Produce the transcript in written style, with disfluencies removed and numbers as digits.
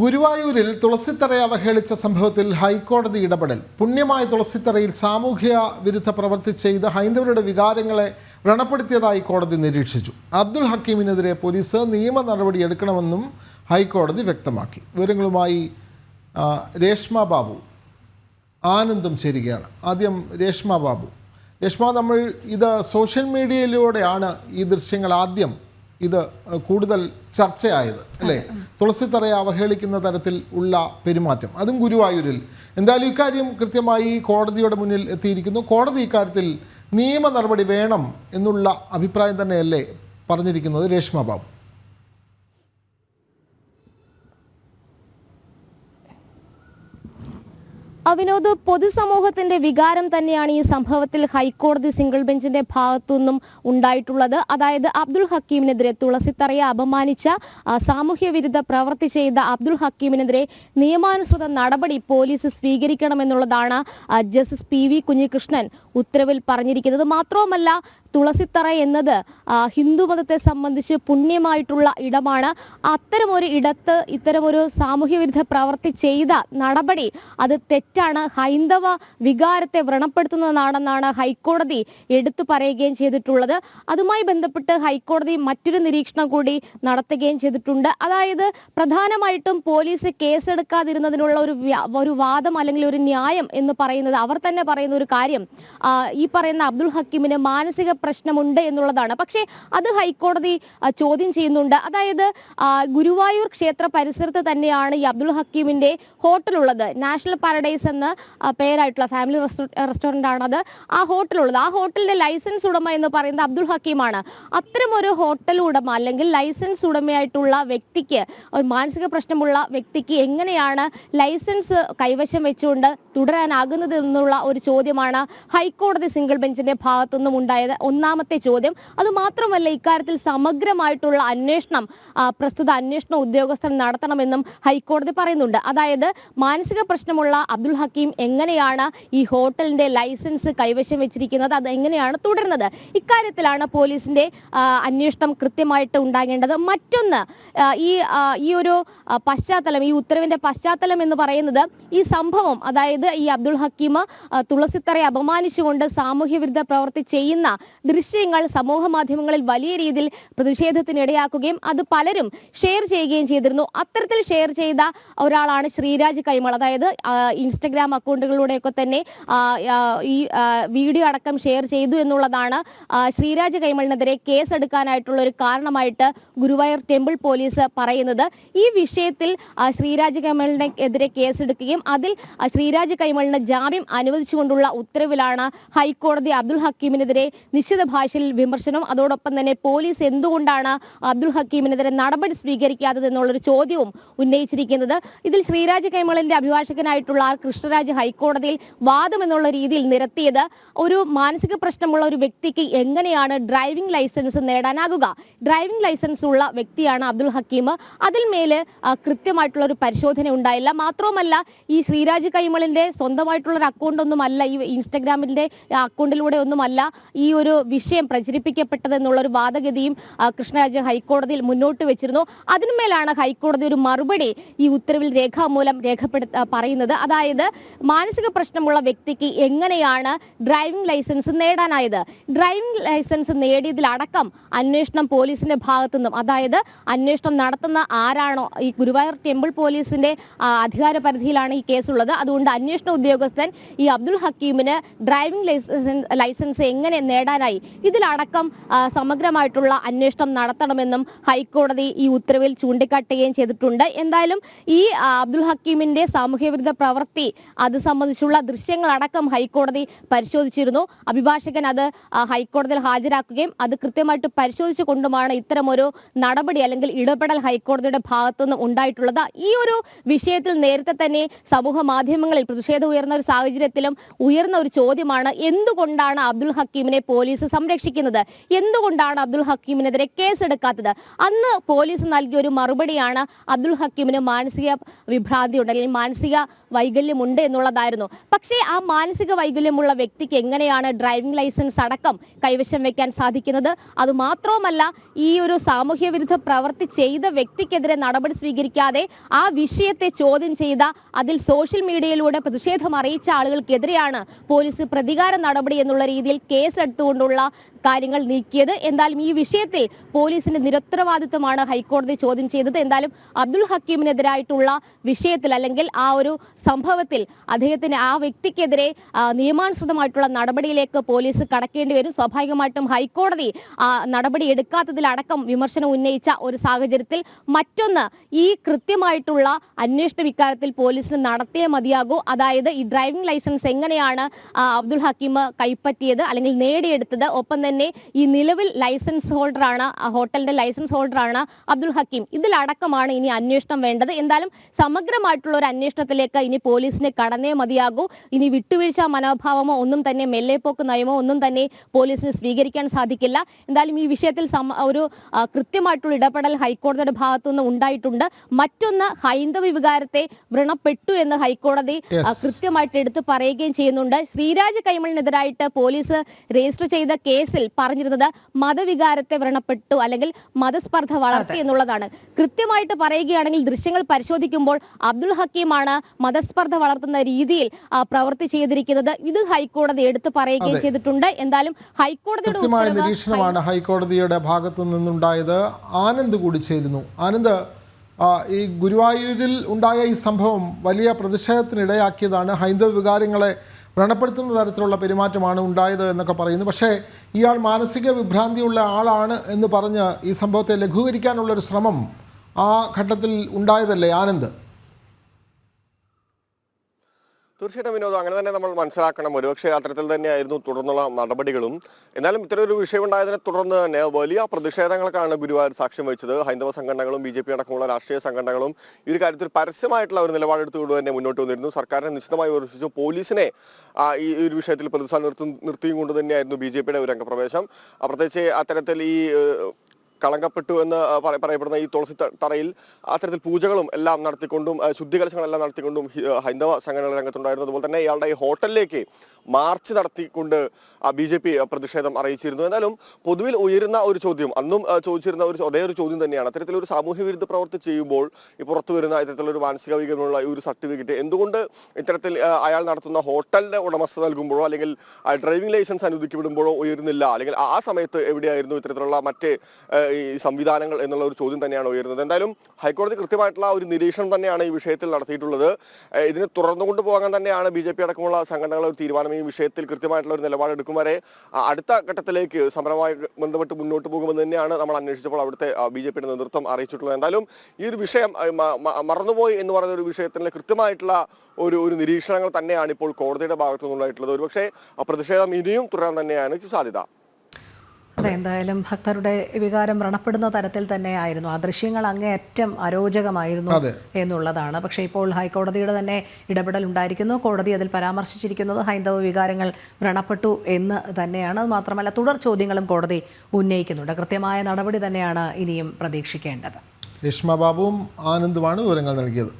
ഗുരുവായൂരിൽ തുളസിത്തറയെ അവഹേളിച്ച സംഭവത്തിൽ ഹൈക്കോടതി ഇടപെടൽ. പുണ്യമായ തുളസിത്തറയിൽ സാമൂഹ്യ വിരുദ്ധ പ്രവൃത്തി ചെയ്ത് ഹൈന്ദവരുടെ വികാരങ്ങളെ വ്രണപ്പെടുത്തിയതായി കോടതി നിരീക്ഷിച്ചു. അബ്ദുൽ ഹക്കീമിനെതിരെ പോലീസ് നിയമ നടപടി എടുക്കണമെന്നും ഹൈക്കോടതി വ്യക്തമാക്കി. വിവരങ്ങളുമായി രേഷ്മ ബാബു ആനന്ദും ചേരുകയാണ്. ആദ്യം രേഷ്മ ബാബു. രേഷ്മ, നമ്മൾ ഇത് സോഷ്യൽ മീഡിയയിലൂടെയാണ് ഈ ദൃശ്യങ്ങൾ ആദ്യം ഇത് കൂടുതൽ ചർച്ചയായത്, അല്ലേ? തുളസിത്തറയെ അവഹേളിക്കുന്ന തരത്തിൽ ഉള്ള പെരുമാറ്റം, അതും ഗുരുവായൂരിൽ. എന്തായാലും ഇക്കാര്യം കൃത്യമായി കോടതിയുടെ മുന്നിൽ എത്തിയിരിക്കുന്നു. കോടതി ഇക്കാര്യത്തിൽ നിയമ നടപടി വേണം എന്നുള്ള അഭിപ്രായം തന്നെയല്ലേ പറഞ്ഞിരിക്കുന്നത്? രേഷ്മ ബാബു. വിനോദ്, പൊതുസമൂഹത്തിന്റെ വികാരം തന്നെയാണ് ഈ സംഭവത്തിൽ ഹൈക്കോടതി സിംഗിൾ ബെഞ്ചിന്റെ ഭാഗത്തുനിന്നും ഉണ്ടായിട്ടുള്ളത്. അതായത് അബ്ദുൽ ഹക്കീമിനെതിരെ, തുളസിത്തറയെ അപമാനിച്ച സാമൂഹ്യ വിരുദ്ധ പ്രവൃത്തി ചെയ്ത അബ്ദുൽ ഹക്കീമിനെതിരെ നിയമാനുസൃത നടപടി പോലീസ് സ്വീകരിക്കണമെന്നുള്ളതാണ് ജസ്റ്റിസ് PV കുഞ്ഞികൃഷ്ണൻ ഉത്തരവിൽ പറഞ്ഞിരിക്കുന്നത്. മാത്രവുമല്ല, തുളസിത്തറ എന്നത് ഹിന്ദുമതത്തെ സംബന്ധിച്ച് പുണ്യമായിട്ടുള്ള ഇടമാണ്. അത്തരമൊരു ഇടത്ത് ഇത്തരമൊരു സാമൂഹ്യ വിരുദ്ധ പ്രവൃത്തി ചെയ്ത നടപടി അത് തെറ്റാണ്, ഹൈന്ദവ വികാരത്തെ വ്രണപ്പെടുത്തുന്നതാണെന്നാണ് ഹൈക്കോടതി എടുത്തു പറയുകയും ചെയ്തിട്ടുള്ളത്. അതുമായി ബന്ധപ്പെട്ട് ഹൈക്കോടതി മറ്റൊരു നിരീക്ഷണം കൂടി നടത്തുകയും ചെയ്തിട്ടുണ്ട്. അതായത് പ്രധാനമായിട്ടും പോലീസ് കേസെടുക്കാതിരുന്നതിനുള്ള ഒരു വാദം അല്ലെങ്കിൽ ഒരു ന്യായം എന്ന് പറയുന്നത്, അവർ തന്നെ പറയുന്ന ഒരു കാര്യം, ഈ പറയുന്ന അബ്ദുൽ ഹക്കീമിന് മാനസിക പ്രശ്നമുണ്ട് എന്നുള്ളതാണ്. പക്ഷേ അത് ഹൈക്കോടതി ചോദ്യം ചെയ്യുന്നുണ്ട്. അതായത് ഗുരുവായൂർ ക്ഷേത്ര പരിസരത്ത് തന്നെയാണ് ഈ അബ്ദുൽ ഹക്കീമിന്റെ ഹോട്ടലുള്ളത്. നാഷണൽ പാരഡൈസ് എന്ന പേരായിട്ടുള്ള ഫാമിലി റെസ്റ്റോറൻ്റ് ആണത് ആ ഹോട്ടലുള്ളത്. ആ ഹോട്ടലിന്റെ ലൈസൻസ് ഉടമ എന്ന് പറയുന്നത് അബ്ദുൽ ഹക്കീമാണ്. അത്തരമൊരു ഹോട്ടൽ ഉടമ അല്ലെങ്കിൽ ലൈസൻസ് ഉടമയായിട്ടുള്ള വ്യക്തിക്ക്, ഒരു മാനസിക പ്രശ്നമുള്ള വ്യക്തിക്ക് എങ്ങനെയാണ് ലൈസൻസ് കൈവശം വെച്ചുകൊണ്ട് തുടരാനാകുന്നത് എന്നുള്ള ഒരു ചോദ്യമാണ് ഹൈക്കോടതി സിംഗിൾ ബെഞ്ചിന്റെ ഭാഗത്തുനിന്നും ഉണ്ടായത്. ഒന്നാമത്തെ ചോദ്യം. അതുമാത്രമല്ല, ഇക്കാര്യത്തിൽ സമഗ്രമായിട്ടുള്ള അന്വേഷണം പ്രസ്തുത അന്വേഷണ ഉദ്യോഗസ്ഥർ നടത്തണമെന്നും ഹൈക്കോടതി പറയുന്നുണ്ട്. അതായത് മാനസിക പ്രശ്നമുള്ള അബ്ദുൽ ഹക്കീം എങ്ങനെയാണ് ഈ ഹോട്ടലിന്റെ ലൈസൻസ് കൈവശം വെച്ചിരിക്കുന്നത്, അത് എങ്ങനെയാണ് തുടരുന്നത്, ഇക്കാര്യത്തിലാണ് പോലീസിന്റെ അന്വേഷണം കൃത്യമായിട്ട് ഉണ്ടാകേണ്ടത്. മറ്റൊന്ന്, ഈ ഒരു പശ്ചാത്തലം, ഈ ഉത്തരവിന്റെ പശ്ചാത്തലം എന്ന് പറയുന്നത്, ഈ സംഭവം, അതായത് ഈ അബ്ദുൽ ഹക്കീം തുളസിത്തറയെ അപമാനിച്ചുകൊണ്ട് സാമൂഹ്യ വിരുദ്ധ പ്രവൃത്തി ചെയ്യുന്ന ദൃശ്യങ്ങൾ സമൂഹ മാധ്യമങ്ങളിൽ വലിയ രീതിയിൽ പ്രതിഷേധത്തിനിടയാക്കുകയും അത് പലരും ഷെയർ ചെയ്യുകയും ചെയ്തിരുന്നു. അത്തരത്തിൽ ഷെയർ ചെയ്ത ഒരാളാണ് ശ്രീരാജ് കൈമൾ. അതായത് ഇൻസ്റ്റഗ്രാം അക്കൗണ്ടുകളിലൂടെയൊക്കെ തന്നെ ഈ വീഡിയോ അടക്കം ഷെയർ ചെയ്തു എന്നുള്ളതാണ് ശ്രീരാജ് കൈമളിനെതിരെ കേസെടുക്കാനായിട്ടുള്ള ഒരു കാരണമായിട്ട് ഗുരുവായൂർ ടെമ്പിൾ പോലീസ് പറയുന്നത്. ഈ വിഷയത്തിൽ ശ്രീരാജ് കൈമളിനെതിരെ കേസെടുക്കുകയും അതിൽ ശ്രീരാജ് കൈമളിന് ജാമ്യം അനുവദിച്ചുകൊണ്ടുള്ള ഉത്തരവിലാണ് ഹൈക്കോടതി അബ്ദുൽ ഹക്കീമിനെതിരെ നിശ്ചിത ഭാഷയിൽ വിമർശനം, അതോടൊപ്പം തന്നെ പോലീസ് എന്തുകൊണ്ടാണ് അബ്ദുൽ ഹക്കീമിനെതിരെ നടപടി സ്വീകരിക്കാത്തത് എന്നുള്ളൊരു ചോദ്യവും ഉന്നയിച്ചിരിക്കുന്നത്. ഇതിൽ ശ്രീരാജ് കൈമളിന്റെ അഭിഭാഷകനായിട്ടുള്ള കൃഷ്ണരാജ് ഹൈക്കോടതിയിൽ വാദം എന്നുള്ള രീതിയിൽ നിരത്തിയത്, ഒരു മാനസിക പ്രശ്നമുള്ള ഒരു വ്യക്തിക്ക് എങ്ങനെയാണ് ഡ്രൈവിംഗ് ലൈസൻസ് നേടാനാകുക? ഡ്രൈവിംഗ് ലൈസൻസ് ഉള്ള വ്യക്തിയാണ് അബ്ദുൽ ഹക്കീം. അതിൽ മേല് കൃത്യമായിട്ടുള്ള ഒരു പരിശോധന ഉണ്ടായില്ല. മാത്രവുമല്ല, ഈ ശ്രീരാജ് കൈമളിന്റെ സ്വന്തമായിട്ടുള്ള ഒരു അക്കൗണ്ട് ഒന്നുമല്ല, ഈ ഇൻസ്റ്റഗ്രാമിന്റെ അക്കൗണ്ടിലൂടെ ഒന്നുമല്ല ഈ ഒരു വിഷയം പ്രചരിപ്പിക്കപ്പെട്ടത് എന്നുള്ളൊരു വാദഗതിയും കൃഷ്ണരാജ് ഹൈക്കോടതിയിൽ മുന്നോട്ട് വെച്ചിരുന്നു. അതിന്മേലാണ് ഹൈക്കോടതി ഒരു മറുപടി ഈ ഉത്തരവിൽ രേഖാമൂലം പറയുന്നത്. അതായത് മാനസിക പ്രശ്നമുള്ള വ്യക്തിക്ക് എങ്ങനെയാണ് ഡ്രൈവിംഗ് ലൈസൻസ് നേടാനായത്? ഡ്രൈവിംഗ് ലൈസൻസ് നേടിയതിലടക്കം അന്വേഷണം പോലീസിന്റെ ഭാഗത്തുനിന്നും, അതായത് അന്വേഷണം നടത്തുന്ന ആരാണോ, ഈ ഗുരുവായൂർ ടെമ്പിൾ പോലീസിന്റെ അധികാര പരിധിയിലാണ് ഈ കേസുള്ളത്. അതുകൊണ്ട് അന്വേഷണ ഉദ്യോഗസ്ഥൻ ഈ അബ്ദുൽ ഹക്കീമിന് ഡ്രൈവിംഗ് ലൈസൻസ് എങ്ങനെ നേടാനായി, ഇതിലടക്കം സമഗ്രമായിട്ടുള്ള അന്വേഷണം നടത്തണമെന്നും ഹൈക്കോടതി ഈ ഉത്തരവിൽ ചൂണ്ടിക്കാട്ടുകയും ചെയ്തിട്ടുണ്ട്. എന്തായാലും ഈ അബ്ദുൽ ഹക്കീമിന്റെ സാമൂഹ്യ വിരുദ്ധ പ്രവൃത്തി അത് സംബന്ധിച്ചുള്ള ദൃശ്യങ്ങളടക്കം ഹൈക്കോടതി പരിശോധിച്ചിരുന്നു. അഭിഭാഷകൻ അത് ഹൈക്കോടതിയിൽ ഹാജരാക്കുകയും അത് കൃത്യമായിട്ട് പരിശോധിച്ചു കൊണ്ടുമാണ് ഇത്തരമൊരു നടപടി അല്ലെങ്കിൽ ഇടപെടൽ ഹൈക്കോടതിയുടെ ഭാഗത്തുനിന്നും ഉണ്ടായിട്ടുള്ളത്. ഈ ഒരു വിഷയത്തിൽ നേരത്തെ തന്നെ സമൂഹ മാധ്യമങ്ങളിൽ പ്രതിഷേധം ഉയർന്ന ഒരു സാഹചര്യത്തിലും ഉയർന്ന ഒരു ചോദ്യമാണ്, എന്തുകൊണ്ടാണ് അബ്ദുൽ ഹക്കീമിനെ പോലീസ് പോലീസ് സംരക്ഷിക്കുന്നത്? എന്തുകൊണ്ടാണ് അബ്ദുൽ ഹക്കീമിനെതിരെ കേസെടുക്കാത്തത്? അന്ന് പോലീസ് നൽകിയ ഒരു മറുപടിയാണ് അബ്ദുൽ ഹക്കീമിന് മാനസിക വിഭ്രാന്തിയുണ്ട് അല്ലെങ്കിൽ മാനസിക വൈകല്യമുണ്ട് എന്നുള്ളതായിരുന്നു. പക്ഷേ ആ മാനസിക വൈകല്യമുള്ള വ്യക്തിക്ക് എങ്ങനെയാണ് ഡ്രൈവിംഗ് ലൈസൻസ് അടക്കം കൈവശം വെക്കാൻ സാധിക്കുന്നത്? അതുമാത്രവുമല്ല, ഈ ഒരു സാമൂഹ്യ വിരുദ്ധ പ്രവൃത്തി ചെയ്ത വ്യക്തിക്കെതിരെ നടപടി സ്വീകരിക്കാതെ ആ വിഷയത്തെ ചോദ്യം ചെയ്ത, അതിൽ സോഷ്യൽ മീഡിയയിലൂടെ പ്രതിഷേധം അറിയിച്ച ആളുകൾക്കെതിരെയാണ് പോലീസ് പ്രതികാര നടപടി എന്നുള്ള രീതിയിൽ കേസെടുത്തുകൊണ്ടുള്ള കാര്യങ്ങൾ നീക്കിയത്. എന്തായാലും ഈ വിഷയത്തിൽ പോലീസിന്റെ നിരുത്തരവാദിത്വമാണ് ഹൈക്കോടതി ചോദ്യം ചെയ്തത്. എന്തായാലും അബ്ദുൽ ഹക്കീമിനെതിരായിട്ടുള്ള വിഷയത്തിൽ അല്ലെങ്കിൽ ആ ഒരു സംഭവത്തിൽ അദ്ദേഹത്തിന് ആ വ്യക്തിക്കെതിരെ നിയമാനുസൃതമായിട്ടുള്ള നടപടിയിലേക്ക് പോലീസ് കടക്കേണ്ടി വരും. സ്വാഭാവികമായിട്ടും ഹൈക്കോടതി നടപടി എടുക്കാത്തതിലടക്കം വിമർശനം ഉന്നയിച്ച ഒരു സാഹചര്യത്തിൽ മറ്റൊന്ന്, ഈ കൃത്യമായിട്ടുള്ള അന്വേഷണം ഇക്കാര്യത്തിൽ പോലീസിന് നടത്തിയേ മതിയാകൂ. അതായത് ഈ ഡ്രൈവിംഗ് ലൈസൻസ് എങ്ങനെയാണ് അബ്ദുൽ ഹക്കീം കൈപ്പറ്റിയത് അല്ലെങ്കിൽ നേടിയെടുത്തത്, ഒപ്പം തന്നെ ഈ നിലവിൽ ലൈസൻസ് ഹോൾഡറാണ്, ഹോട്ടലിന്റെ ലൈസൻസ് ഹോൾഡറാണ് അബ്ദുൽ ഹക്കീം. ഇതിലടക്കമാണ് ഇനി അന്വേഷണം വേണ്ടത്. എന്തായാലും സമഗ്രമായിട്ടുള്ള ഒരു അന്വേഷണത്തിലേക്ക് ഇനി പോലീസിന് കടന്നേ മതിയാകൂ. ഇനി വിട്ടുവീഴ്ച മനോഭാവമോ ഒന്നും തന്നെ, മെല്ലെപ്പോക്ക് നയമോ ഒന്നും തന്നെ പോലീസിന് സ്വീകരിക്കാൻ സാധിക്കില്ല. എന്തായാലും ഈ വിഷയത്തിൽ ഒരു കൃത്യമായിട്ടുള്ള ഇടപെടൽ ഹൈക്കോടതിയുടെ ഭാഗത്തുനിന്ന് ഉണ്ടായിട്ടുണ്ട്. മറ്റൊന്ന്, ഹൈന്ദവ വികാരത്തെ വ്രണപ്പെട്ടു എന്ന് ഹൈക്കോടതി കൃത്യമായിട്ട് എടുത്തു പറയുകയും ചെയ്യുന്നുണ്ട്. ശ്രീരാജ് കൈമളിനെതിരായിട്ട് പോലീസ് രജിസ്റ്റർ ചെയ്ത കേസിൽ പറഞ്ഞിരുന്നത് മതവികാരത്തെ വ്രണപ്പെട്ടു അല്ലെങ്കിൽ മതസ്പർദ്ധ വളർത്തി എന്നുള്ളതാണ്. കൃത്യമായിട്ട് പറയുകയാണെങ്കിൽ ദൃശ്യങ്ങൾ പരിശോധിക്കുമ്പോൾ അബ്ദുൽ ഹക്കീമാണ് മതസ്പർദ്ധ വളർത്തുന്ന രീതിയിൽ പ്രവൃത്തി ചെയ്തിരിക്കുന്നത്. ഇത് ഹൈക്കോടതി എടുത്തു പറയുകയും ചെയ്തിട്ടുണ്ട്. എന്തായാലും ഹൈക്കോടതിയുടെ നിരീക്ഷണമാണ് ഹൈക്കോടതിയുടെ ഭാഗത്തു നിന്നുണ്ടായത്. ആനന്ദ് കൂടി ചേരുന്നു. ആനന്ദ്, ഈ ഗുരുവായൂരിൽ ഉണ്ടായ ഈ സംഭവം വലിയ പ്രതിഷേധത്തിനിടയാക്കിയതാണ്. ഹൈന്ദവ വികാരങ്ങളെ വ്രണപ്പെടുത്തുന്ന തരത്തിലുള്ള പെരുമാറ്റമാണ് ഉണ്ടായത് എന്നൊക്കെ പറയുന്നു. പക്ഷേ ഇയാൾ മാനസിക വിഭ്രാന്തിയുള്ള ആളാണ് എന്ന് പറഞ്ഞ് ഈ സംഭവത്തെ ലഘൂകരിക്കാനുള്ളൊരു ശ്രമം ആ ഘട്ടത്തിൽ ഉണ്ടായതല്ലേ ആനന്ദ്? തീർച്ചയായിട്ടും വിനോദം, അങ്ങനെ തന്നെ നമ്മൾ മനസ്സിലാക്കണം. ഒരുപക്ഷെ അത്തരത്തിൽ തന്നെയായിരുന്നു തുടർന്നുള്ള നടപടികളും. എന്നാലും ഇത്തരമൊരു വിഷയം ഉണ്ടായതിനെ തുടർന്ന് തന്നെ വലിയ പ്രതിഷേധങ്ങൾക്കാണ് ഗുരുവായൂർ സാക്ഷ്യം വഹിച്ചത്. ഹൈന്ദവ സംഘടനകളും ബി.ജെ.പി അടക്കമുള്ള രാഷ്ട്രീയ സംഘടനകളും ഈ ഒരു കാര്യത്തിൽ പരസ്യമായിട്ടുള്ള ഒരു നിലപാടെടുത്തുകൊണ്ട് തന്നെ മുന്നോട്ട് വന്നിരുന്നു. സർക്കാരിനെ നിശ്ചിതമായി വിമർശിച്ചു. പോലീസിനെ ഈ ഒരു വിഷയത്തിൽ പ്രതിസ്ഥാനം നിർത്തിയും കൊണ്ട് തന്നെയായിരുന്നു ബി.ജെ.പിയുടെ ഒരു രംഗപ്രവേശം. പ്രത്യേകിച്ച് അത്തരത്തിൽ ഈ കളങ്കപ്പെട്ടു എന്ന് പറയപ്പെടുന്ന ഈ തുളസി തറയിൽ അത്തരത്തിൽ പൂജകളും എല്ലാം നടത്തിക്കൊണ്ടും ശുദ്ധികലശങ്ങളെല്ലാം നടത്തിക്കൊണ്ടും ഹൈന്ദവ സംഘടനകൾ രംഗത്തുണ്ടായിരുന്നു. അതുപോലെ തന്നെ ഇയാളുടെ ഈ ഹോട്ടലിലേക്ക് മാർച്ച് നടത്തിക്കൊണ്ട് ബി.ജെ.പി പ്രതിഷേധം അറിയിച്ചിരുന്നു. എന്നാലും പൊതുവിൽ ഉയരുന്ന ഒരു ചോദ്യം, അന്നും ചോദിച്ചിരുന്ന അതേ ഒരു ചോദ്യം തന്നെയാണ്. അത്തരത്തിലൊരു സാമൂഹ്യ വിരുദ്ധ പ്രവൃത്തി ചെയ്യുമ്പോൾ ഈ പുറത്തു വരുന്ന ഇത്തരത്തിലൊരു മാനസിക വൈകല്യമുള്ള ഈ ഒരു സർട്ടിഫിക്കറ്റ് എന്തുകൊണ്ട് ഇത്തരത്തിൽ അയാൾ നടത്തുന്ന ഹോട്ടലിന്റെ ഉടമസ്ഥ നൽകുമ്പോഴോ അല്ലെങ്കിൽ ഡ്രൈവിംഗ് ലൈസൻസ് അനുവദിക്കപ്പെടുമ്പോഴോ ഉയരുന്നില്ല? അല്ലെങ്കിൽ ആ സമയത്ത് എവിടെയായിരുന്നു ഇത്തരത്തിലുള്ള മറ്റ് ഈ സംവിധാനങ്ങൾ എന്നുള്ള ഒരു ചോദ്യം തന്നെയാണ് ഉയരുന്നത്. എന്തായാലും ഹൈക്കോടതി കൃത്യമായിട്ടുള്ള ഒരു നിരീക്ഷണം തന്നെയാണ് ഈ വിഷയത്തിൽ നടത്തിയിട്ടുള്ളത്. ഇതിനെ തുറന്നുകൊണ്ട് പോകാൻ തന്നെയാണ് ബി.ജെ.പി അടക്കമുള്ള സംഘടനകളുടെ ഒരു തീരുമാനം. ഈ വിഷയത്തിൽ കൃത്യമായിട്ടുള്ള ഒരു നിലപാടെടുക്കും വരെ അടുത്ത ഘട്ടത്തിലേക്ക് സമരവുമായി ബന്ധപ്പെട്ട് മുന്നോട്ട് പോകുമെന്ന് തന്നെയാണ് നമ്മൾ അന്വേഷിച്ചപ്പോൾ അവിടുത്തെ ബി.ജെ.പിയുടെ നേതൃത്വം അറിയിച്ചിട്ടുള്ളത്. എന്തായാലും ഈ ഒരു വിഷയം മറന്നുപോയി എന്ന് പറയുന്ന ഒരു വിഷയത്തിന് കൃത്യമായിട്ടുള്ള ഒരു നിരീക്ഷണങ്ങൾ തന്നെയാണ് ഇപ്പോൾ കോടതിയുടെ ഭാഗത്തു നിന്നുണ്ടായിട്ടുള്ളത്. ഒരുപക്ഷെ പ്രതിഷേധം ഇനിയും തുടരാൻ തന്നെയാണ് സാധ്യത. അതെ, എന്തായാലും ഭക്തരുടെ വികാരം വ്രണപ്പെടുന്ന തരത്തിൽ തന്നെ ആയിരുന്നു. ആ ദൃശ്യങ്ങൾ അങ്ങേയറ്റം അരോചകമായിരുന്നു എന്നുള്ളതാണ്. പക്ഷേ ഇപ്പോൾ ഹൈക്കോടതിയുടെ തന്നെ ഇടപെടൽ ഉണ്ടായിരിക്കുന്നു. കോടതി അതിൽ പരാമർശിച്ചിരിക്കുന്നത് ഹൈന്ദവ വികാരങ്ങൾ വ്രണപ്പെട്ടു എന്ന് തന്നെയാണ്. മാത്രമല്ല തുടർ ചോദ്യങ്ങളും കോടതി ഉന്നയിക്കുന്നുണ്ട്. കൃത്യമായ നടപടി തന്നെയാണ് ഇനിയും പ്രതീക്ഷിക്കേണ്ടത്. രേഷ്മ ബാബുവും ആനന്ദുമാണ് വിവരങ്ങൾ നൽകിയത്.